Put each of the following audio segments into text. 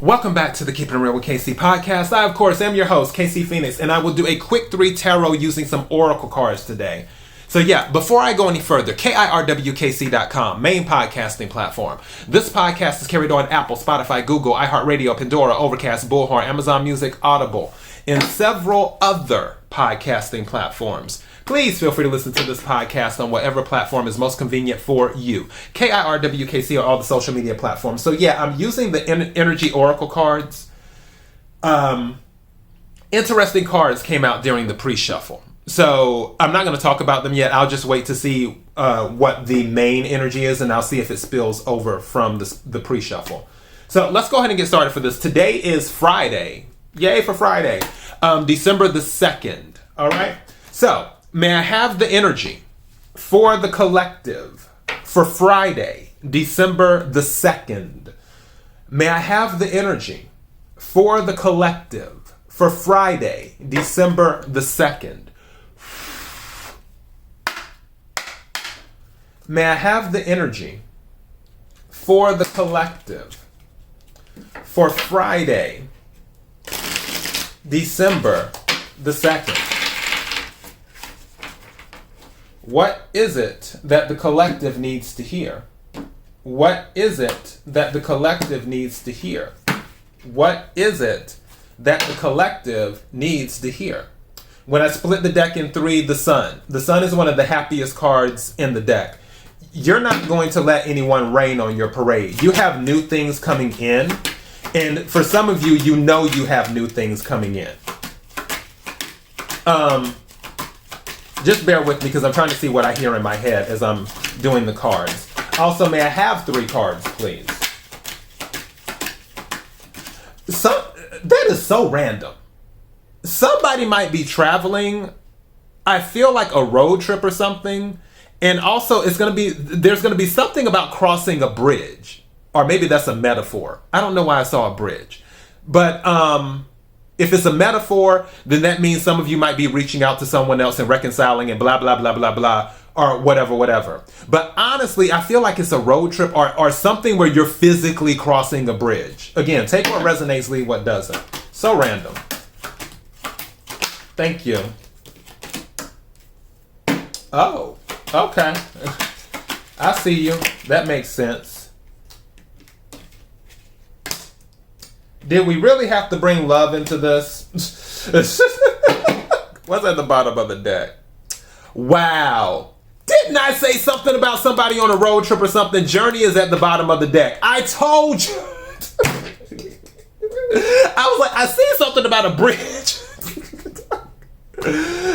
Welcome back to the Keeping It Real with KC podcast. I, of course, am your host, KC Phoenix, and I will do a quick 3 tarot using some oracle cards today. So yeah, before I go any further, KIRWKC.com, main podcasting platform. This podcast is carried on Apple, Spotify, Google, iHeartRadio, Pandora, Overcast, Bullhorn, Amazon Music, Audible, and several other podcasting platforms. Please feel free to listen to this podcast on whatever platform is most convenient for you. KIRWKC are all the social media platforms. So yeah, I'm using the energy oracle cards. Interesting cards came out during the pre-shuffle. So I'm not going to talk about them yet. I'll just wait to see what the main energy is, and I'll see if it spills over from the pre-shuffle. So let's go ahead and get started for this. Today is Friday. Yay for Friday. December the 2nd. All right. So may I have the energy for the collective for Friday, December the 2nd? May I have the energy for the collective for Friday, December the 2nd? May I have the energy for the collective for Friday, December the 2nd? What is it that the collective needs to hear? What is it that the collective needs to hear? What is it that the collective needs to hear? When I split the deck in 3, the Sun. The Sun is one of the happiest cards in the deck. You're not going to let anyone rain on your parade. You have new things coming in. And for some of you, you know you have new things coming in. Just bear with me because I'm trying to see what I hear in my head as I'm doing the cards. Also, may I have 3 cards, please? That is so random. Somebody might be traveling. I feel like a road trip or something. And also, there's going to be something about crossing a bridge. Or maybe that's a metaphor. I don't know why I saw a bridge. But if it's a metaphor, then that means some of you might be reaching out to someone else and reconciling and blah, blah, blah, blah, blah, or whatever. But honestly, I feel like it's a road trip or something where you're physically crossing a bridge. Again, take what resonates, leave what doesn't. So random. Thank you. Oh, okay. I see you. That makes sense. Did we really have to bring love into this? What's at the bottom of the deck? Wow. Didn't I say something about somebody on a road trip or something? Journey is at the bottom of the deck. I told you. I was like, I see something about a bridge.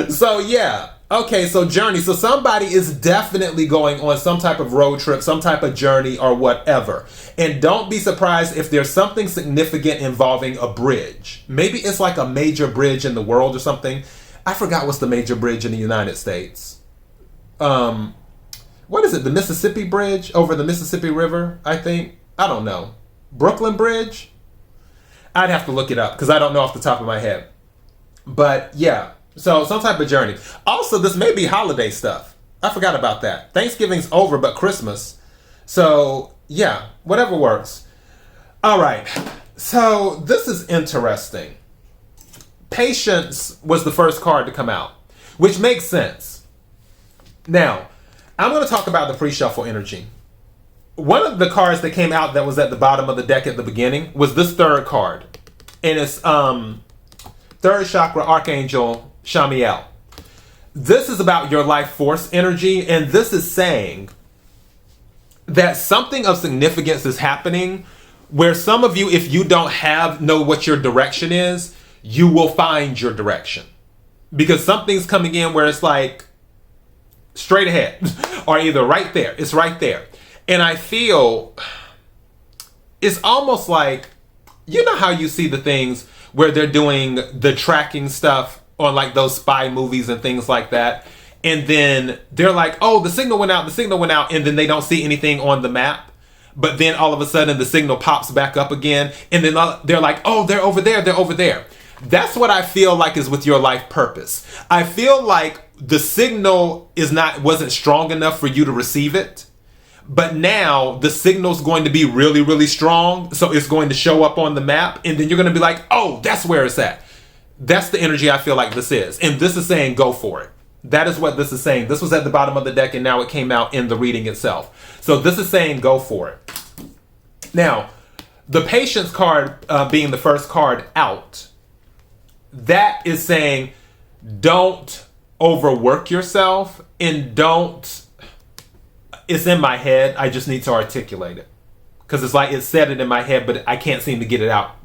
So yeah. Okay, so journey. So somebody is definitely going on some type of road trip, some type of journey or whatever. And don't be surprised if there's something significant involving a bridge. Maybe it's like a major bridge in the world or something. I forgot what's the major bridge in the United States. What is it? The Mississippi Bridge over the Mississippi River, I think. I don't know. Brooklyn Bridge? I'd have to look it up because I don't know off the top of my head. But yeah. So some type of journey. Also, this may be holiday stuff. I forgot about that. Thanksgiving's over, but Christmas. So yeah, whatever works. All right. So this is interesting. Patience was the first card to come out, which makes sense. Now, I'm going to talk about the pre-shuffle energy. One of the cards that came out that was at the bottom of the deck at the beginning was this 3rd card. And it's 3rd chakra archangel Shamiel. This is about your life force energy, and this is saying that something of significance is happening where some of you, if you don't know what your direction is, you will find your direction. Because something's coming in where it's like straight ahead or either right there. It's right there. And I feel it's almost like, you know how you see the things where they're doing the tracking stuff on like those spy movies and things like that. And then they're like, oh, the signal went out. And then they don't see anything on the map. But then all of a sudden the signal pops back up again. And then they're like, oh, they're over there. That's what I feel like is with your life purpose. I feel like the signal wasn't strong enough for you to receive it. But now the signal's going to be really, really strong. So it's going to show up on the map. And then you're going to be like, oh, that's where it's at. That's the energy I feel like this is. And this is saying, go for it. That is what this is saying. This was at the bottom of the deck, and now it came out in the reading itself. So this is saying, go for it. Now, the patience card being the first card out, that is saying, don't overwork yourself, and don't, it's in my head, I just need to articulate it. Because it's like it said it in my head, but I can't seem to get it out.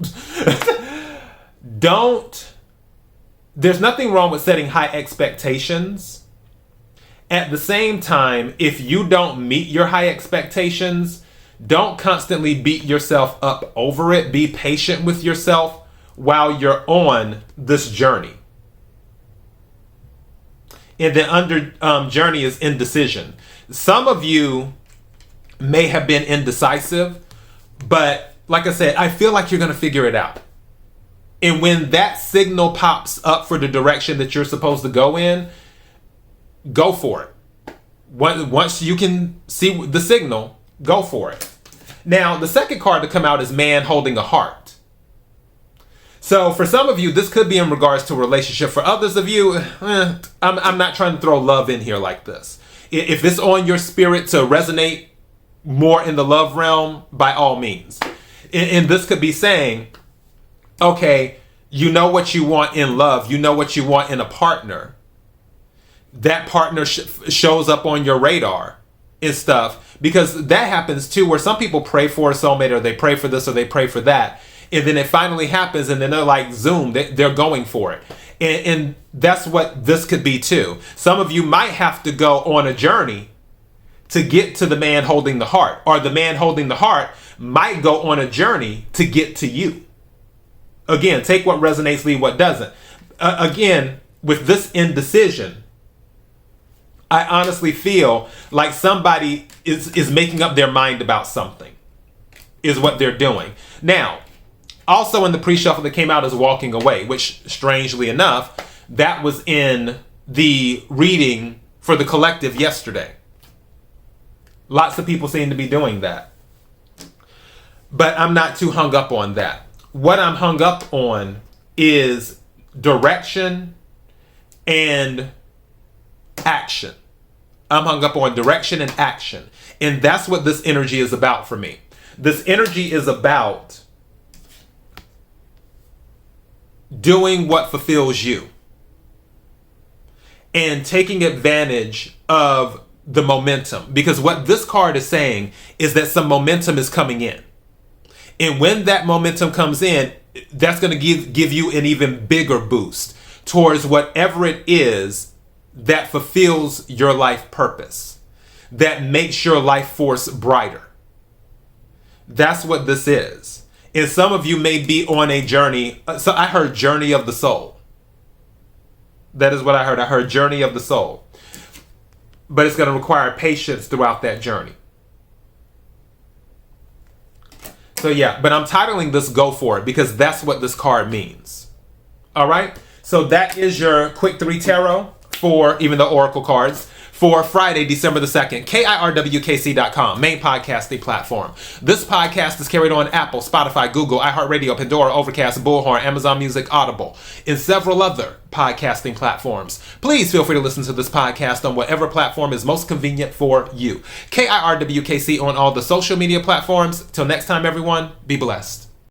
There's nothing wrong with setting high expectations. At the same time, if you don't meet your high expectations, don't constantly beat yourself up over it. Be patient with yourself while you're on this journey. And then under journey is indecision. Some of you may have been indecisive, but like I said, I feel like you're going to figure it out. And when that signal pops up for the direction that you're supposed to go in, go for it. Once you can see the signal, go for it. Now, the second card to come out is man holding a heart. So for some of you, this could be in regards to a relationship. For others of you, I'm not trying to throw love in here like this. If it's on your spirit to resonate more in the love realm, by all means. And this could be saying, okay, you know what you want in love. You know what you want in a partner. That partner shows up on your radar and stuff. Because that happens too, where some people pray for a soulmate, or they pray for this, or they pray for that. And then it finally happens, and then they're like, zoom, they're going for it. And that's what this could be too. Some of you might have to go on a journey to get to the man holding the heart. Or the man holding the heart might go on a journey to get to you. Again, take what resonates, leave what doesn't. Again, with this indecision, I honestly feel like somebody is making up their mind about something, is what they're doing. Now, also in the pre-shuffle that came out is walking away, which strangely enough, that was in the reading for the collective yesterday. Lots of people seem to be doing that. But I'm not too hung up on that. What I'm hung up on is direction and action. I'm hung up on direction and action. And that's what this energy is about for me. This energy is about doing what fulfills you and taking advantage of the momentum. Because what this card is saying is that some momentum is coming in. And when that momentum comes in, that's going to give you an even bigger boost towards whatever it is that fulfills your life purpose, that makes your life force brighter. That's what this is. And some of you may be on a journey. So I heard journey of the soul. That is what I heard. I heard journey of the soul. But it's going to require patience throughout that journey. So yeah, but I'm titling this Go For It because that's what this card means. All right. So that is your quick 3 tarot for even the oracle cards for Friday, December the 2nd. KIRWKC.com, main podcasting platform. This podcast is carried on Apple, Spotify, Google, iHeartRadio, Pandora, Overcast, Bullhorn, Amazon Music, Audible, and several other podcasting platforms. Please feel free to listen to this podcast on whatever platform is most convenient for you. KIRWKC on all the social media platforms. Till next time, everyone, be blessed.